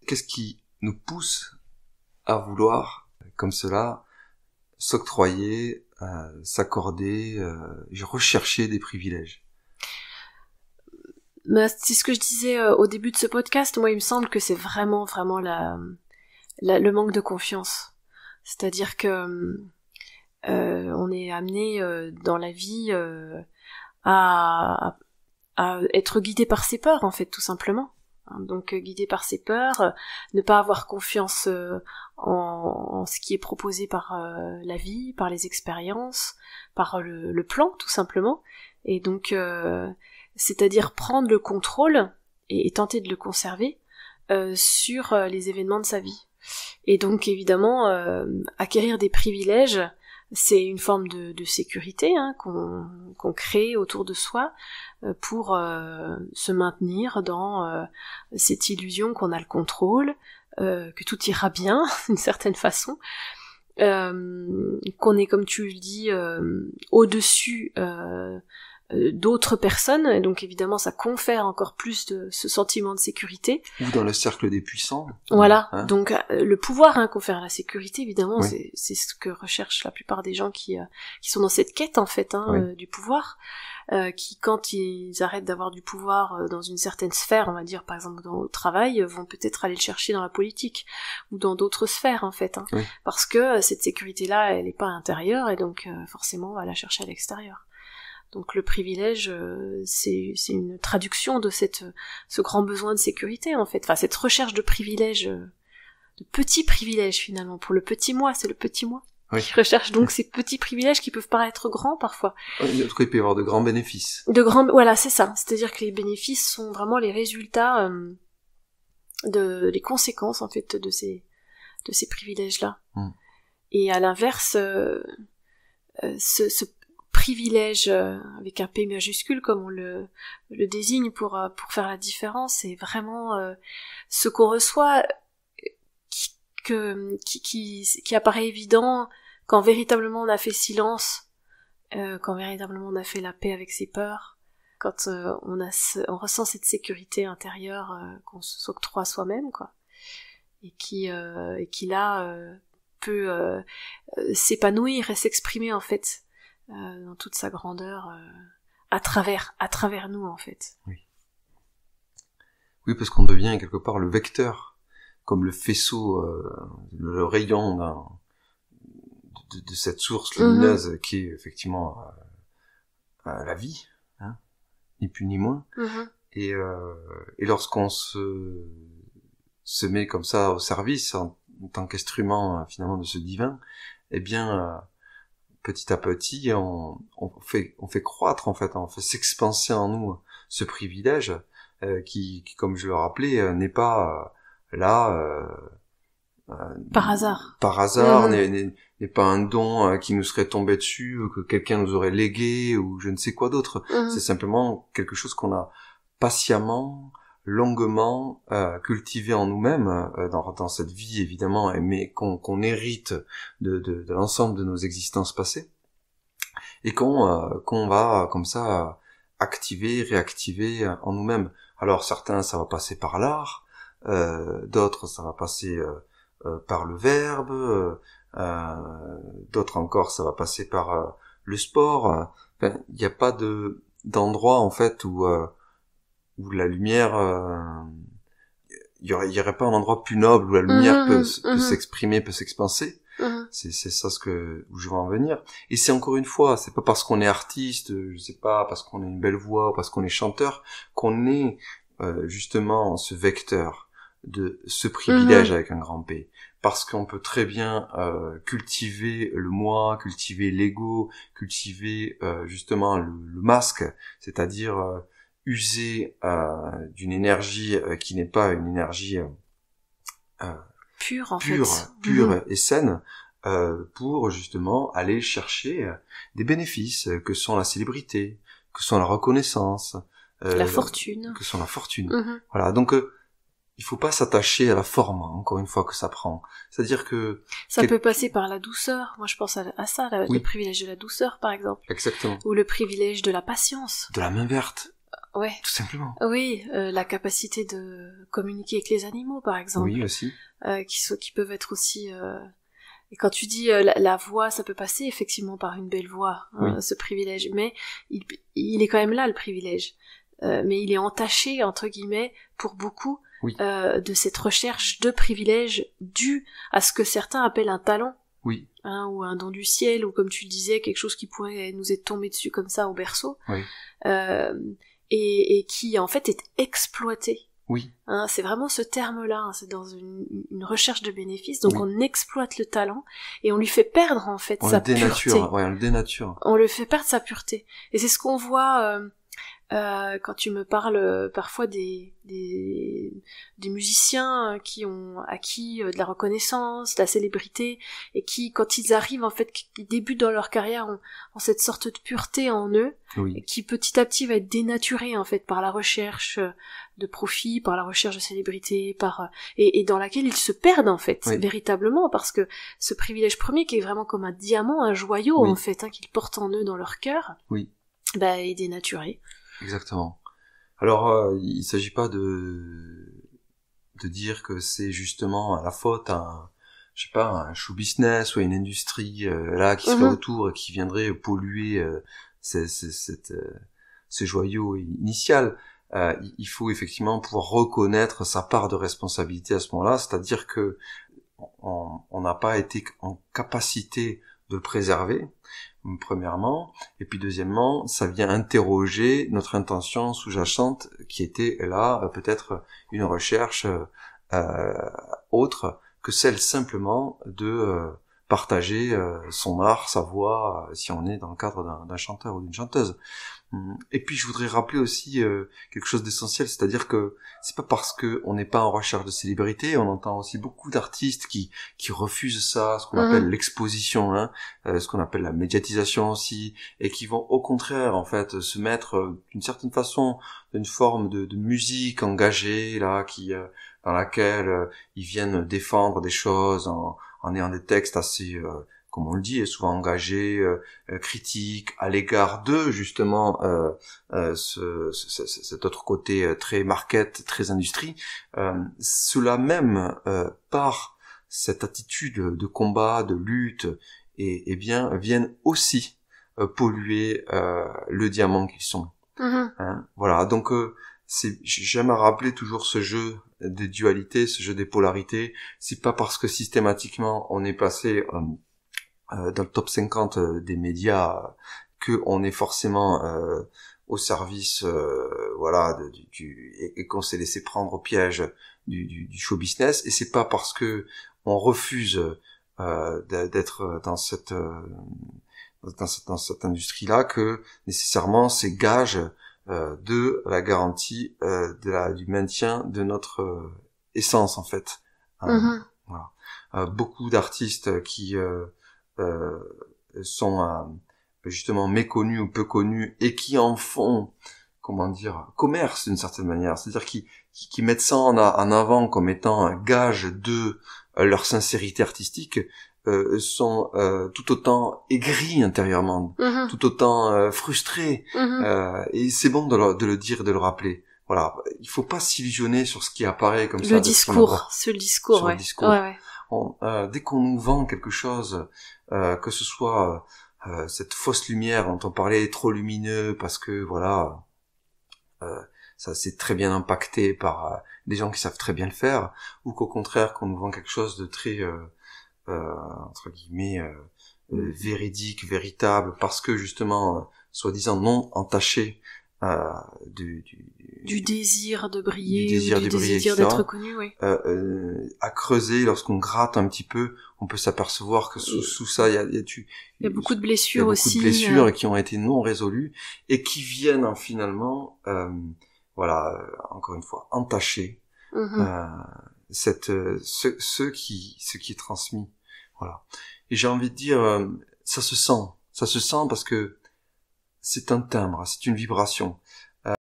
qu'est-ce qui nous pousse à vouloir, comme cela, s'octroyer, s'accorder, rechercher des privilèges? C'est ce que je disais au début de ce podcast. Moi, il me semble que c'est vraiment le manque de confiance. C'est-à-dire que on est amené dans la vie à être guidé par ses peurs, en fait, tout simplement. Donc guidé par ses peurs, ne pas avoir confiance en ce qui est proposé par la vie, par les expériences, par le plan, tout simplement. Et donc, c'est-à-dire prendre le contrôle et tenter de le conserver sur les événements de sa vie. Et donc évidemment, acquérir des privilèges, c'est une forme de sécurité qu'on crée autour de soi pour se maintenir dans cette illusion qu'on a le contrôle, que tout ira bien d'une certaine façon, qu'on est, comme tu le dis, au-dessus d'autres personnes, et donc évidemment ça confère encore plus de ce sentiment de sécurité. Ou dans le cercle des puissants. Voilà, donc le pouvoir confère la sécurité, évidemment, oui. c'est ce que recherchent la plupart des gens qui sont dans cette quête, en fait, du pouvoir, qui, quand ils arrêtent d'avoir du pouvoir dans une certaine sphère, on va dire, par exemple dans le travail, vont peut-être aller le chercher dans la politique, ou dans d'autres sphères, en fait, oui. Parce que cette sécurité-là, elle n'est pas intérieure, et donc forcément on va la chercher à l'extérieur. Donc le privilège, c'est une traduction de ce grand besoin de sécurité, en fait. Enfin, cette recherche de privilèges, de petits privilèges, finalement. Pour le petit moi, c'est le petit moi qui recherche donc ces petits privilèges qui peuvent paraître grands, parfois. En tout cas, il peut y avoir de grands bénéfices. Voilà, c'est ça. C'est-à-dire que les bénéfices sont vraiment les résultats, les conséquences, en fait, de ces privilèges-là. Et à l'inverse, ce privilège avec un P majuscule, comme on le désigne pour faire la différence, c'est vraiment ce qu'on reçoit qui apparaît évident quand véritablement on a fait silence, quand véritablement on a fait la paix avec ses peurs, quand on ressent cette sécurité intérieure qu'on s'octroie soi-même, quoi, et qui là peut s'épanouir et s'exprimer, en fait, dans toute sa grandeur, à travers nous, en fait. Oui, parce qu'on devient quelque part le vecteur, comme le faisceau, le rayon de cette source lumineuse qui est effectivement la vie, ni plus ni moins. Et lorsqu'on se met comme ça au service en tant qu'instrument finalement de ce divin, eh bien petit à petit, on fait croître, en fait, on fait s'expanser en nous ce privilège qui, comme je le rappelais, n'est pas là par hasard. Par hasard, n'est pas un don qui nous serait tombé dessus, ou que quelqu'un nous aurait légué, ou je ne sais quoi d'autre. C'est simplement quelque chose qu'on a patiemment, longuement cultivé en nous-mêmes dans cette vie, évidemment, mais qu'on hérite de l'ensemble de nos existences passées, et qu'on va comme ça activer, réactiver en nous-mêmes. Alors certains, ça va passer par l'art, d'autres ça va passer par le verbe, d'autres encore ça va passer par le sport. Enfin, il n'y a pas d'endroit, en fait, où la lumière, il y aurait pas un endroit plus noble où la lumière peut s'exprimer, peut s'expanser. C'est ça où je veux en venir. Et c'est, encore une fois, c'est pas parce qu'on est artiste, je sais pas, parce qu'on a une belle voix, parce qu'on est chanteur, qu'on est justement ce vecteur de ce privilège avec un grand P. Parce qu'on peut très bien cultiver le moi, cultiver l'ego, cultiver justement le masque, c'est-à-dire user d'une énergie qui n'est pas une énergie pure, pure et saine, pour justement aller chercher des bénéfices que sont la célébrité, que sont la reconnaissance, la fortune, que sont la fortune. Voilà, donc il faut pas s'attacher à la forme, encore une fois, que ça prend. C'est-à-dire que ça peut passer par la douceur. Moi, je pense à ça, le privilège de la douceur, par exemple. Exactement. Ou le privilège de la patience. De la main verte. Ouais. Tout simplement. Oui, la capacité de communiquer avec les animaux, par exemple. Oui, aussi. Qui peuvent être aussi... Et quand tu dis la voix, ça peut passer effectivement par une belle voix, Oui. ce privilège. Mais il est quand même là, le privilège. Mais il est entaché, entre guillemets, pour beaucoup, Oui. De cette recherche de privilège due à ce que certains appellent un talent. Oui. Ou un don du ciel, ou comme tu le disais, quelque chose qui pourrait nous être tombé dessus comme ça au berceau. Oui. Et qui, en fait, est exploité. Oui. C'est vraiment ce terme-là, c'est dans une recherche de bénéfices, donc oui. on exploite le talent et on lui fait perdre en fait sa pureté. On le dénature. On le fait perdre sa pureté. Et c'est ce qu'on voit quand tu me parles parfois des musiciens qui ont acquis de la reconnaissance, de la célébrité, et qui, quand ils arrivent, en fait, qui débutent dans leur carrière, ont cette sorte de pureté en eux, oui. et qui petit à petit va être dénaturée, en fait, par la recherche de profit, par la recherche de célébrité, et dans laquelle ils se perdent, en fait, oui. véritablement, parce que ce privilège premier, qui est vraiment comme un diamant, un joyau, oui. en fait, qu'ils portent en eux, dans leur cœur, oui. Est dénaturé. Exactement. Alors, il s'agit pas de dire que c'est justement à la faute à un show business ou à une industrie là qui serait autour et qui viendrait polluer ce joyau initial. Il faut effectivement pouvoir reconnaître sa part de responsabilité à ce moment-là, c'est-à-dire que on n'a pas été en capacité de le préserver, premièrement, et puis deuxièmement, ça vient interroger notre intention sous-jacente qui était là, peut-être une recherche autre que celle simplement de partager son art, sa voix, si on est dans le cadre d'un chanteur ou d'une chanteuse. Et puis je voudrais rappeler aussi quelque chose d'essentiel, c'est-à-dire que c'est pas parce que on n'est pas en recherche de célébrité, on entend aussi beaucoup d'artistes qui refusent ça, ce qu'on appelle l'exposition, ce qu'on appelle la médiatisation aussi, et qui vont au contraire en fait se mettre d'une certaine façon d'une forme de musique engagée là, qui dans laquelle ils viennent défendre des choses en ayant des textes assez comme on le dit, est souvent engagé, critique à l'égard de justement cet autre côté très market, très industrie. Cela même par cette attitude de combat, de lutte, et bien viennent aussi polluer le diamant qu'ils sont. Voilà, donc j'aime à rappeler toujours ce jeu des dualités, ce jeu des polarités. C'est pas parce que systématiquement on est passé dans le top 50 des médias que on est forcément au service voilà et qu'on s'est laissé prendre au piège du show business, et c'est pas parce que on refuse d'être dans cette industrie là que nécessairement c'est gage de la garantie du maintien de notre essence en fait. Voilà. Beaucoup d'artistes qui sont justement méconnus ou peu connus et qui en font, comment dire, commerce d'une certaine manière, c'est-à-dire qui mettent ça en avant comme étant un gage de leur sincérité artistique, sont tout autant aigris intérieurement, tout autant frustrés, et c'est bon de le dire, de le rappeler. Voilà, il faut pas s'illusionner sur ce qui apparaît comme ça. Le discours. Dès qu'on nous vend quelque chose, que ce soit cette fausse lumière dont on parlait est trop lumineux parce que voilà, ça s'est très bien impacté par des gens qui savent très bien le faire, ou qu'au contraire qu'on nous vend quelque chose de très entre guillemets véridique, véritable, parce que justement soi-disant non entaché du désir de briller, du désir d'être connu, oui. À creuser, lorsqu'on gratte un petit peu, on peut s'apercevoir que sous ça, il y a beaucoup de blessures aussi. Il y a beaucoup de blessures qui ont été non résolues et qui viennent finalement, voilà, encore une fois, entacher ce qui est transmis. Voilà. Et j'ai envie de dire, ça se sent parce que c'est un timbre, c'est une vibration.